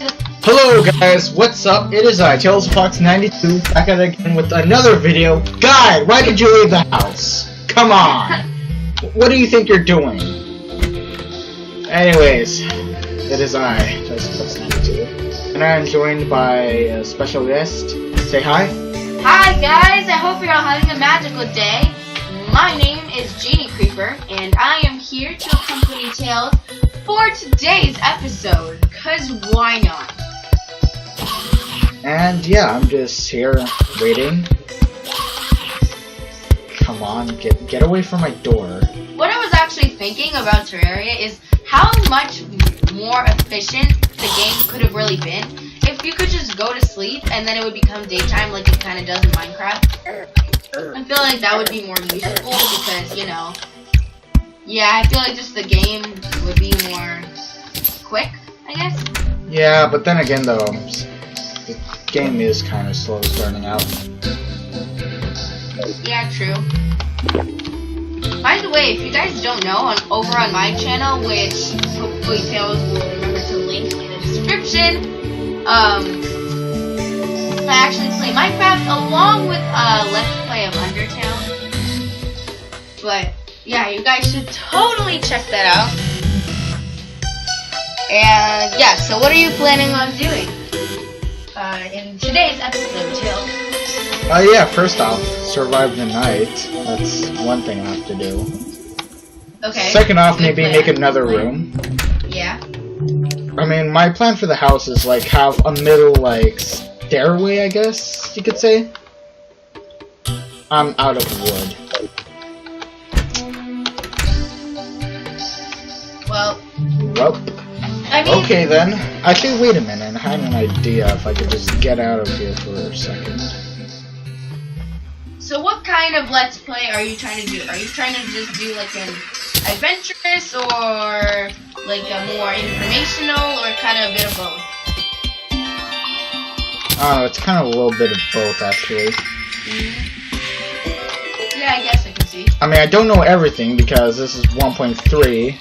Hello guys, what's up? It is I, TailsFox92, back at it again with another video. Guy, why did you leave the house? Come on! What do you think you're doing? Anyways, it is I, TailsFox92, and I am joined by a special guest. Say hi. Hi guys, I hope you're all having a magical day. My name is Genie Creeper, and I am here to accompany Tails for today's episode, cause why not? And yeah, I'm just here waiting. Come on, get away from my door. What I was actually thinking about Terraria is how much more efficient the game could have really been if you could just go to sleep and then it would become daytime like it kind of does in Minecraft. I feel like that would be more useful because, you know, yeah, I feel like just the game would be more quick, I guess. Yeah, but then again though, the game is kind of slow starting out. Yeah, true. By the way, if you guys don't know, over on my channel, which hopefully Tails will remember to link in the description, I actually play Minecraft along with Let's Play of Undertale. But yeah, you guys should totally check that out. And yeah, so what are you planning on doing in today's episode, Tails? Yeah, first off, survive the night. That's one thing I have to do. Okay. Second off, maybe make another room. Yeah. I mean, my plan for the house is like have a middle like stairway, I guess you could say. I'm out of wood. Well. I mean, okay then. Actually, wait a minute. I had an idea if I could just get out of here for a second. So what kind of Let's Play are you trying to do? Are you trying to just do like an adventurous or like a more informational or kind of a bit of both? It's kind of a little bit of both actually. Yeah, I guess I can see. I mean, I don't know everything because this is 1.3.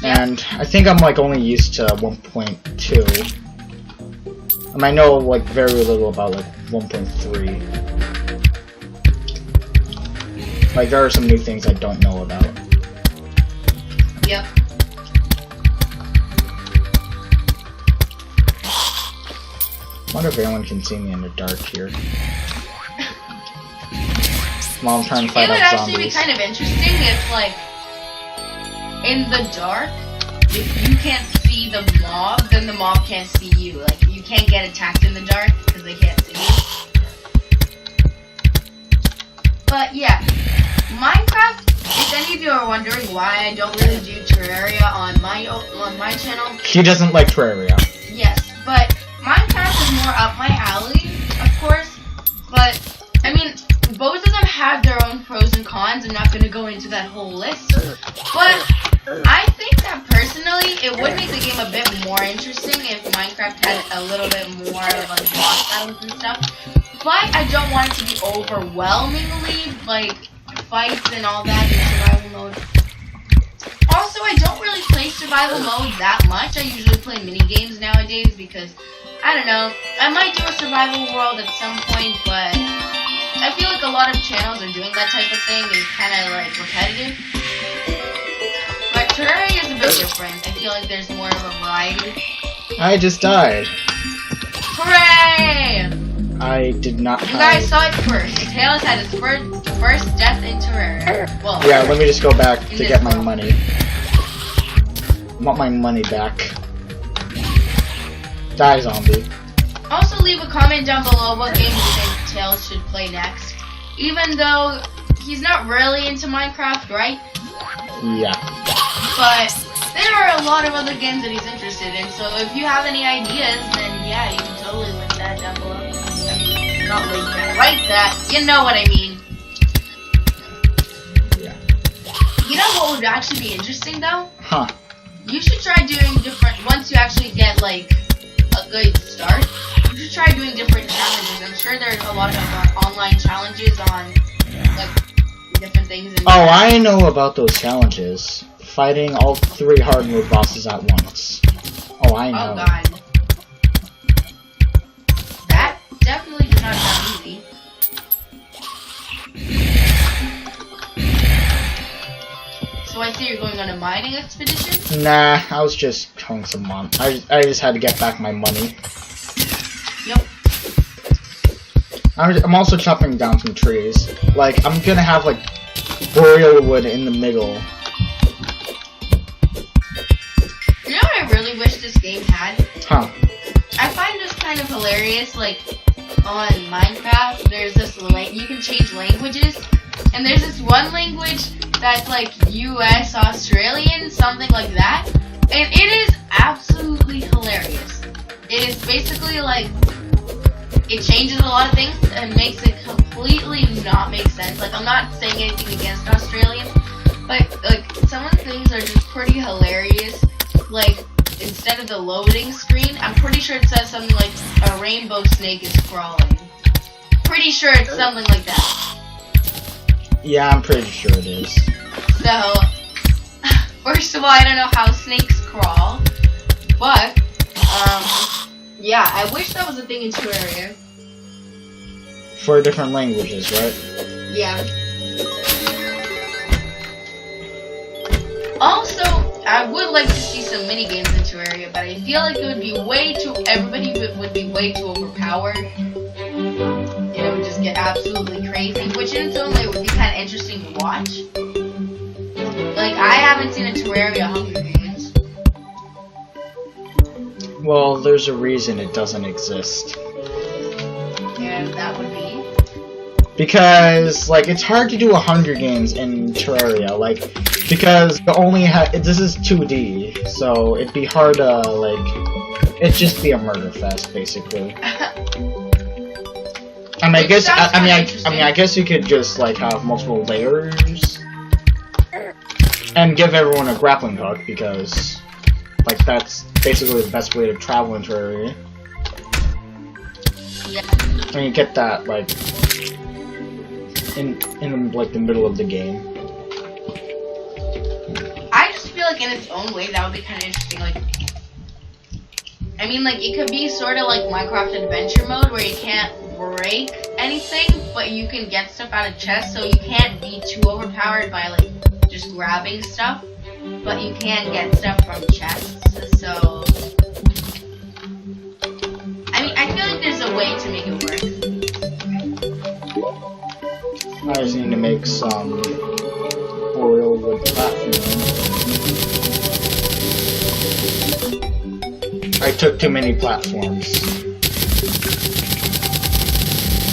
And I think I'm like only used to 1.2. And I know like very little about like 1.3. Like there are some new things I don't know about. Yep. I wonder if anyone can see me in the dark here. While I'm trying to fight off zombies. It would actually be kind of interesting if like in the dark, if you can't see the mob, then the mob can't see you. Like, you can't get attacked in the dark because they can't see you. But yeah, Minecraft, if any of you are wondering why I don't really do Terraria on my channel. He doesn't like Terraria. Yes, but Minecraft is more up my alley, of course. But, I mean, both of them have their own pros and cons. I'm not going to go into that whole list. But I think that personally, it would make the game a bit more interesting if Minecraft had a little bit more of like boss battles and stuff. But I don't want it to be overwhelmingly like fights and all that in survival mode. Also, I don't really play survival mode that much. I usually play mini games nowadays because I don't know. I might do a survival world at some point, but I feel like a lot of channels are doing that type of thing and kind of like repetitive. But Terraria is a bit different. I feel like there's more of a variety. I just died. Hooray! I did not. You guys saw it first. Tails had his first death in Terraria. Well, yeah, let me just go back to get my money. I want my money back. Die, zombie. Also, leave a comment down below what game you think Tails should play next. Even though he's not really into Minecraft, right? Yeah. But there are a lot of other games that he's interested in, so if you have any ideas, then yeah, you can totally link that down below. I mean, not link that, write that, you know what I mean. Yeah. You know what would actually be interesting though? Huh. You should try doing different, once you actually get like a good start, you should try doing different challenges. I'm sure there's a lot of online challenges on like different things. Oh, I know about those challenges. Fighting all 3 hard mode bosses at once. Oh, I know. Oh god. That definitely does not sound easy. So I see you're going on a mining expedition? Nah, I was just throwing some mon. I just had to get back my money. Yep. I'm also chopping down some trees. Like, I'm gonna have, like, boreal wood in the middle. You know what I really wish this game had? Huh. I find this kind of hilarious, like, on Minecraft, there's this, you can change languages, and there's this one language that's, like, US, Australian, something like that, and it is absolutely hilarious. It is basically, like, it changes a lot of things and makes it completely not make sense. Like, I'm not saying anything against Australian, but, like, some of the things are just pretty hilarious. Like, instead of the loading screen, I'm pretty sure it says something like, a rainbow snake is crawling. Pretty sure it's something like that. Yeah, I'm pretty sure it is. So, first of all, I don't know how snakes crawl, but, yeah, I wish that was a thing in Terraria. For different languages, right? Yeah. Also, I would like to see some mini games in Terraria, but I feel like it would be everybody would be way too overpowered. And it would just get absolutely crazy, which in its own way would be kind of interesting to watch. Like, I haven't seen a Terraria Hunger Games. Well, there's a reason it doesn't exist. And that would be? Because, like, it's hard to do a Hunger Games in Terraria, like, because this is 2D, so it'd be hard to, like, it'd just be a murder fest, basically. I mean, I guess you could just, like, have multiple layers, and give everyone a grappling hook, because, like, that's basically the best way to travel in Terraria. Yeah. And you get that, like, in like the middle of the game. I just feel like in its own way that would be kind of interesting. Like, I mean, like, it could be sort of like Minecraft Adventure Mode where you can't break anything, but you can get stuff out of chests, so you can't be too overpowered by, like, just grabbing stuff, but you can get stuff from chests, so... I mean, I feel like there's a way to make it work. I just need to make some boreal wood platform. I took too many platforms.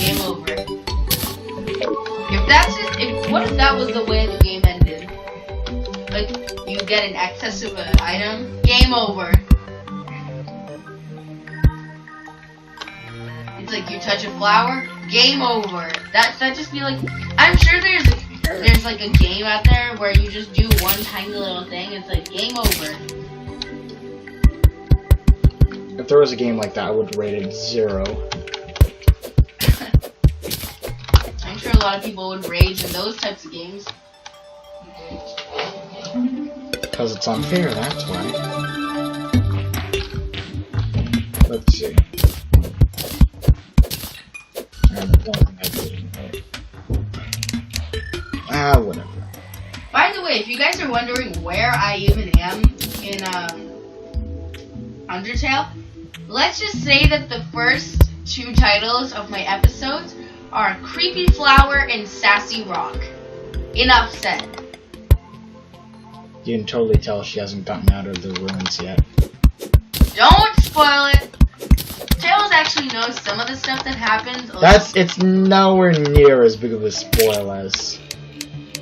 Game over. What if that was the way the game ended? Like, you get an excess of an item? Game over. It's like you touch a flower? Game over. That just be like, I'm sure there's like a game out there where you just do one tiny little thing, it's like game over. If there was a game like that, I would rate it 0. I'm sure a lot of people would rage in those types of games. Because it's unfair, that's why. Let's see. I don't think I did. Whatever. By the way, if you guys are wondering where I even am in Undertale, let's just say that the first 2 titles of my episodes are Creepy Flower and Sassy Rock. Enough said. You can totally tell she hasn't gotten out of the ruins yet. Don't spoil it! Tails actually knows some of the stuff that happens. It's nowhere near as big of a spoil as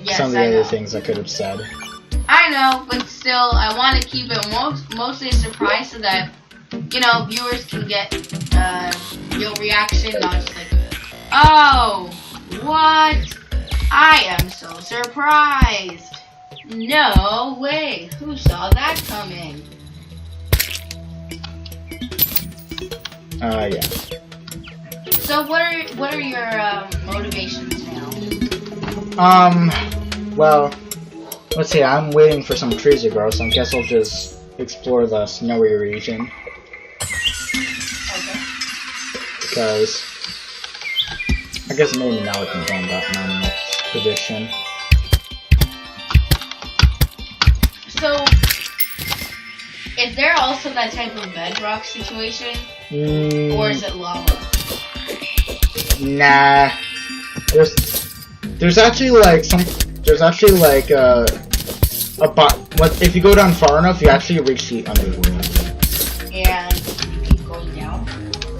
some of the other things I could have said. I know, but still, I want to keep it mostly a surprise so that, you know, viewers can get your reaction, not just like, oh, what? I am so surprised. No way. Who saw that coming? Yeah. So what are your motivations now? Well, let's see, I'm waiting for some trees to grow, so I guess I'll just explore the snowy region. Okay. Because I guess maybe now we can go on that mountain expedition. So, is there also that type of bedrock situation? Or is it lava? Nah. There's actually like what if you go down far enough, you actually reach the underworld. And you keep going down?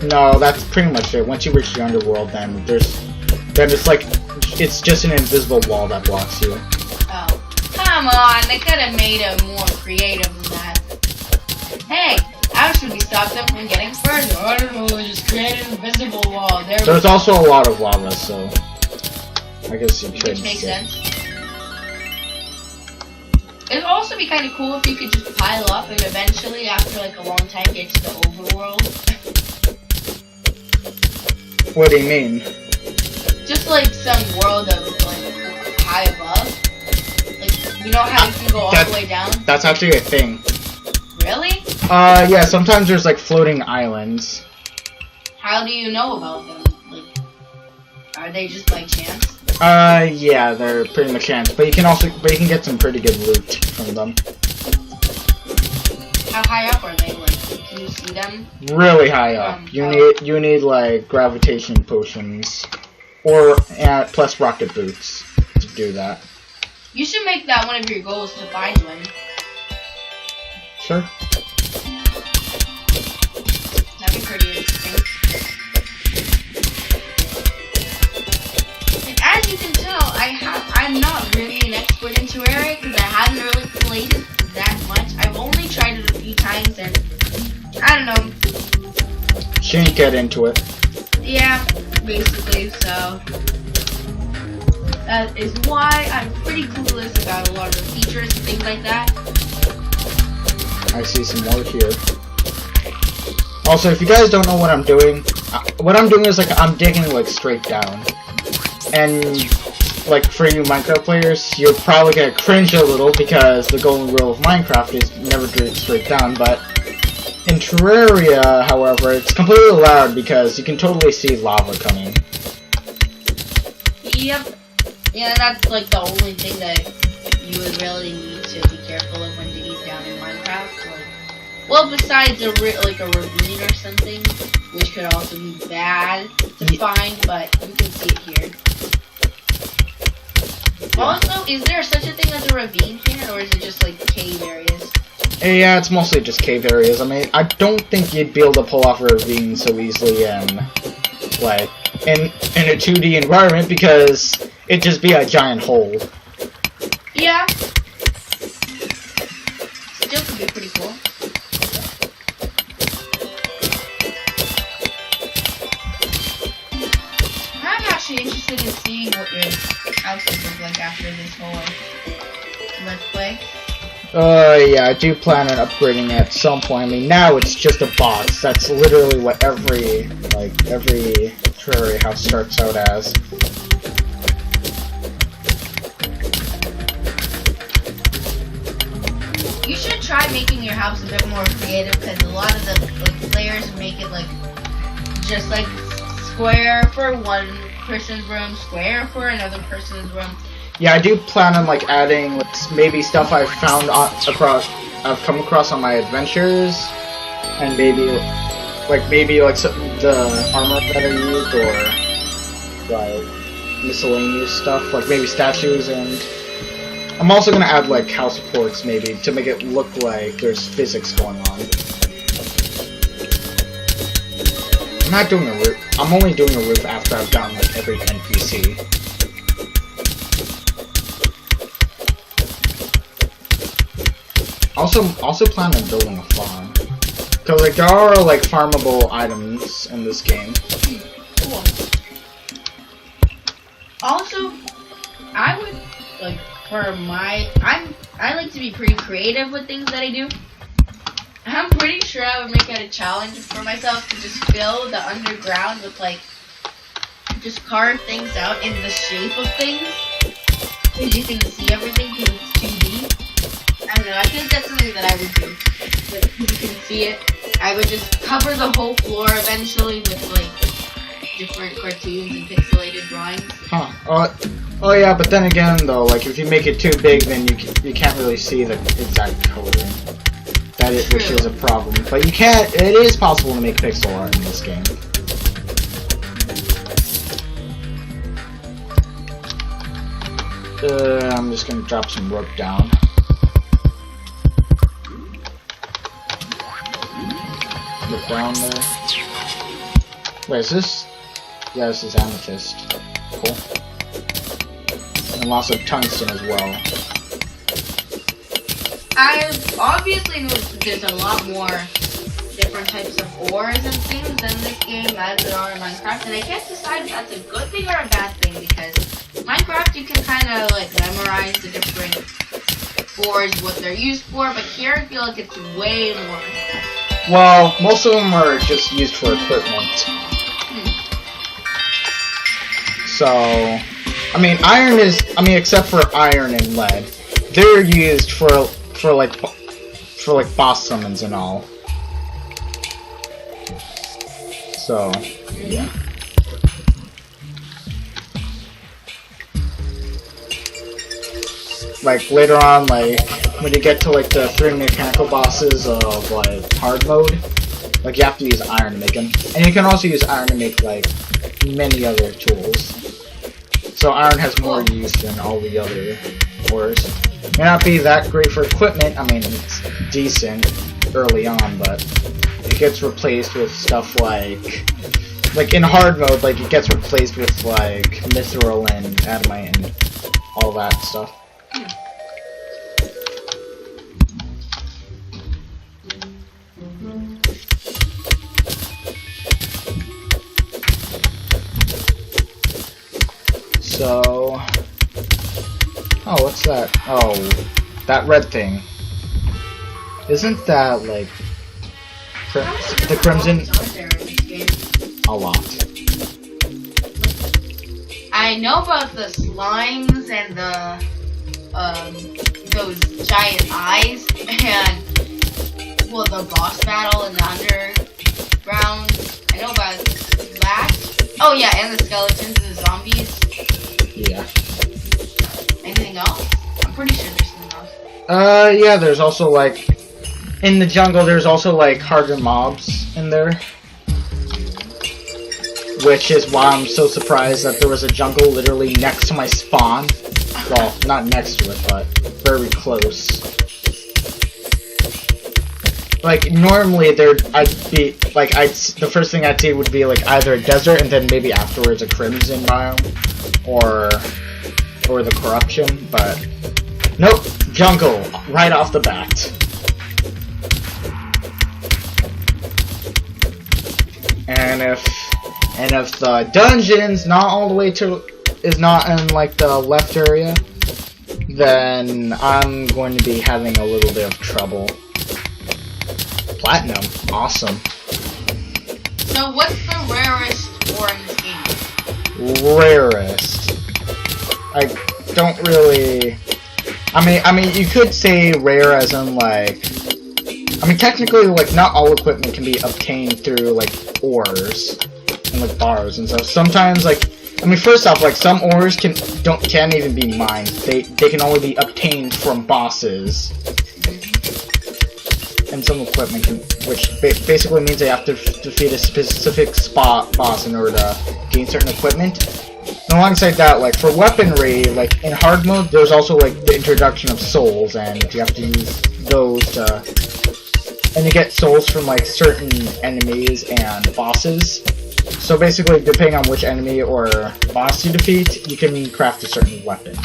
No, that's pretty much it. Once you reach the underworld, then it's just an invisible wall that blocks you. Oh, come on! They could have made it more creative than that. Hey, how should we stop them from getting further? I don't know. Just create an invisible wall. There's also a lot of lava, so I guess you could. Which makes sense. It'd also be kind of cool if you could just pile up and eventually, after like a long time, get to the overworld. What do you mean? Just like some world of like high above. Like, you know how you can go all the way down? That's actually a thing. Really? Yeah, sometimes there's like floating islands. How do you know about them? Like, are they just by chance? Yeah, they're pretty much chance, but you can get some pretty good loot from them. How high up are they? Like, can you see them? Really high up. You need like gravitation potions, or plus rocket boots to do that. You should make that one of your goals to find one. Sure. That'd be pretty interesting. And as you can tell, I'm not really an expert in Terraria because I haven't really played it that much. I've only tried it a few times and I don't know. She didn't get into it. Yeah, basically, so that is why I'm pretty clueless about a lot of the features and things like that. I see some more here. Also, if you guys don't know what I'm doing is like I'm digging like straight down. And like for you Minecraft players, you're probably gonna cringe a little because the golden rule of Minecraft is never dig straight down, but in Terraria, however, it's completely allowed because you can totally see lava coming. Yep. Yeah, that's like the only thing that you would really need to be careful of when digging down in Minecraft. Like, well, besides a ravine or something, which could also be bad to find, but you can see it here. Also, is there such a thing as a ravine here, or is it just like cave areas? Yeah, it's mostly just cave areas. I mean, I don't think you'd be able to pull off a ravine so easily in a 2D environment because it'd just be a giant hole. Yeah. Still could be pretty cool. I'm actually interested in seeing what your house would look like after this whole let's play. Yeah, I do plan on upgrading it at some point. I mean, now it's just a box. That's literally what every Terraria house starts out as. You should try making your house a bit more creative because a lot of the players make it just like square for one person's room, square for another person's room. Yeah, I do plan on adding maybe stuff I've found I've come across on my adventures, and maybe some the armor that I used, or miscellaneous stuff, like maybe statues, and I'm also gonna add house supports maybe to make it look like there's physics going on. I'm not doing a roof. I'm only doing a roof after I've gotten every NPC. Also plan on building a farm. Because there are farmable items in this game. Cool. Also, I would I like to be pretty creative with things that I do. I'm pretty sure I would make it a challenge for myself to just fill the underground with just carve things out in the shape of things. So you can see everything because it's 2D. I don't know, I think that's something that I would do. Like, you can see it. I would just cover the whole floor eventually with, like, different cartoons and pixelated drawings. Huh. Oh yeah, but then again, though, like, if you make it too big, then you can't really see the exact coloring. Which is a problem. But you can't, it is possible to make pixel art in this game. I'm just gonna drop some rope down. Get down there. Wait, is this? Yeah, this is amethyst. Cool. And lots of tungsten as well. I've obviously noticed that there's a lot more different types of ores and things in this game as there are in Minecraft, and I can't decide if that's a good thing or a bad thing, because Minecraft you can kind of like memorize the different ores, what they're used for, but here I feel like it's way more. Well, most of them are just used for equipment. So, I mean, except for iron and lead, they're used for like boss summons and all. So, yeah. Like later on, like when you get to like the 3 mechanical bosses of like hard mode, like you have to use iron to make them, and you can also use iron to make like many other tools. So iron has more use than all the other ores. May not be that great for equipment. I mean, it's decent early on, but it gets replaced with stuff like in hard mode, like it gets replaced with like mithril and adamite and all that stuff. So, oh, what's that? Oh, that red thing. Isn't that like the crimson? A lot. I know about the slimes and the those giant eyes and well the boss battle in the underground. I know about that. Oh yeah, and the skeletons and the zombies. Yeah. Anything else? I'm pretty sure there's something else. Yeah, there's also like in the jungle there's also like harder mobs in there. Which is why I'm so surprised that there was a jungle literally next to my spawn. Well, not next to it, but very close. Like, normally the first thing I'd see would be like either a desert and then maybe afterwards a crimson biome. Or the corruption, but nope, jungle, right off the bat. And if the dungeon's not all the way is not in like the left area, then I'm going to be having a little bit of trouble. Platinum, awesome. So what's the rarest ore in this game? Rarest. I don't really. I mean, you could say rare as in like. I mean, technically, like not all equipment can be obtained through like ores and like bars and stuff. Sometimes, like, I mean, first off, like some ores can't even be mined. They can only be obtained from bosses. And some equipment can, which basically means they have to defeat a specific boss in order to gain certain equipment. And alongside that, like for weaponry, like in hard mode, there's also like the introduction of souls, and you have to use those to, and you get souls from like certain enemies and bosses. So basically, depending on which enemy or boss you defeat, you can craft a certain weapon.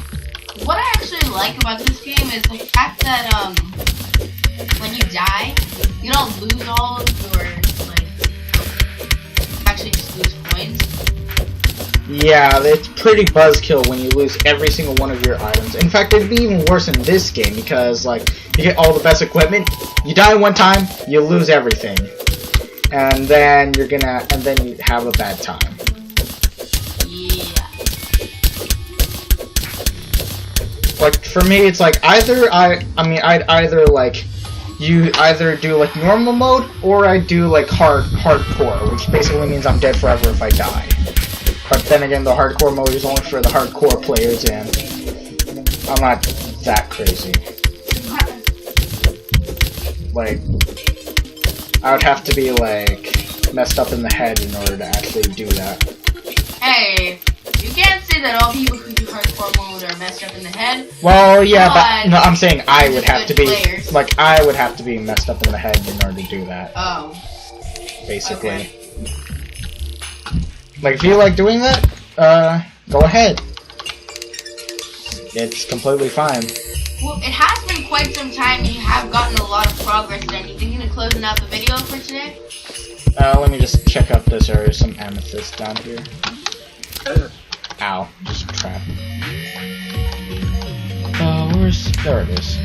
What I actually like about this game is the fact that when you die, you don't lose all of your like actually just lose coins. Yeah, it's pretty buzzkill when you lose every single one of your items. In fact, it'd be even worse in this game because, like, you get all the best equipment, you die one time, you lose everything, and then you have a bad time. Yeah. like for me, it's like either I'd either like you either do like normal mode or I do like hardcore, which basically means I'm dead forever if I die. But then again, the hardcore mode is only for the hardcore players, and I'm not that crazy. Like, I would have to be like messed up in the head in order to actually do that. Hey, you can't say that all people who do hardcore mode are messed up in the head. Well, yeah, but no, I'm saying I would have to be players. like I would have to be messed up in the head in order to do that. Oh. Basically. Okay. Like, if you like doing that, go ahead. It's completely fine. Well, it has been quite some time and you have gotten a lot of progress then. You thinking of closing out the video for today? Let me just check out this area. Some amethyst down here. Ow, just a trap. There it is.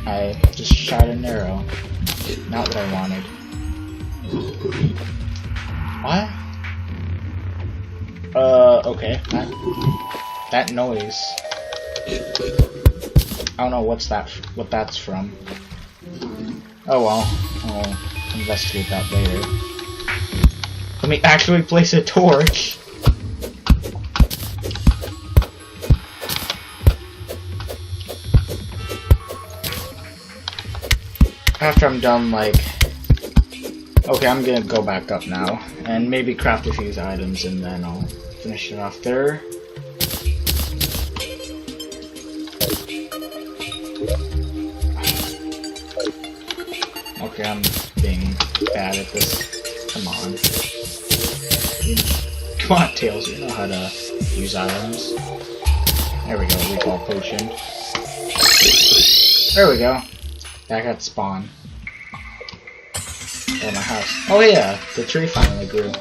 I just shot an arrow. Not what I wanted. What? Okay. That noise. I don't know what that's from. Oh well. I'll investigate that later. Let me actually place a torch. After I'm done, like... Okay, I'm gonna go back up now, and maybe craft a few items, and then I'll finish it off there. Okay, I'm being bad at this. Come on. Come on, Tails, you know how to use items. There we go, recall potion. There we go. Back at spawn. Oh, my house. Oh yeah, the tree finally grew.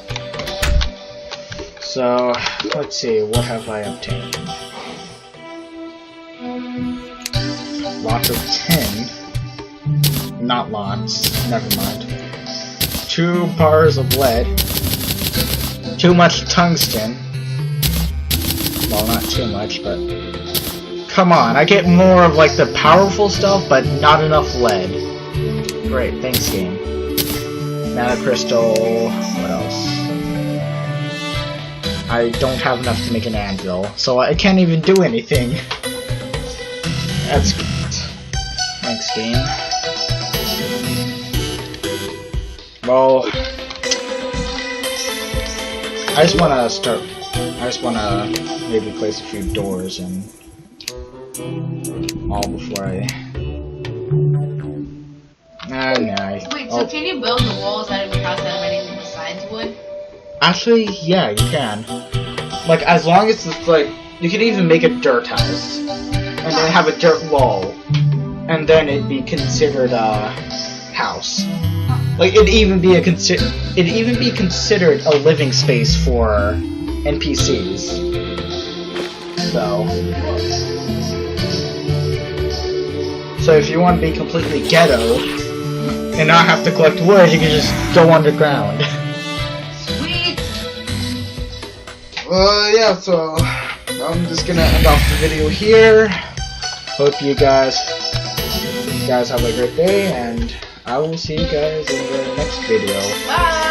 So, let's see, what have I obtained? Lots of tin. Not lots, never mind. 2 bars of lead. Too much tungsten. Well, not too much, but... Come on, I get more of like the powerful stuff, but not enough lead. Great, thanks game. Mana crystal, what else? I don't have enough to make an anvil, so I can't even do anything. That's good. Thanks game. Well, I just wanna maybe place a few doors and all before I... Nah. Wait, so can you build the walls out of your house out of anything besides wood? Actually, yeah, you can. Like, as long as it's like... You can even make a dirt house. And then have a dirt wall. And then it'd be considered a house. Like, it'd even be considered a living space for NPCs. So if you want to be completely ghetto and not have to collect wood, you can just go underground. Sweet! Yeah, so I'm just gonna end off the video here. Hope you guys have a great day, and I will see you guys in the next video. Bye!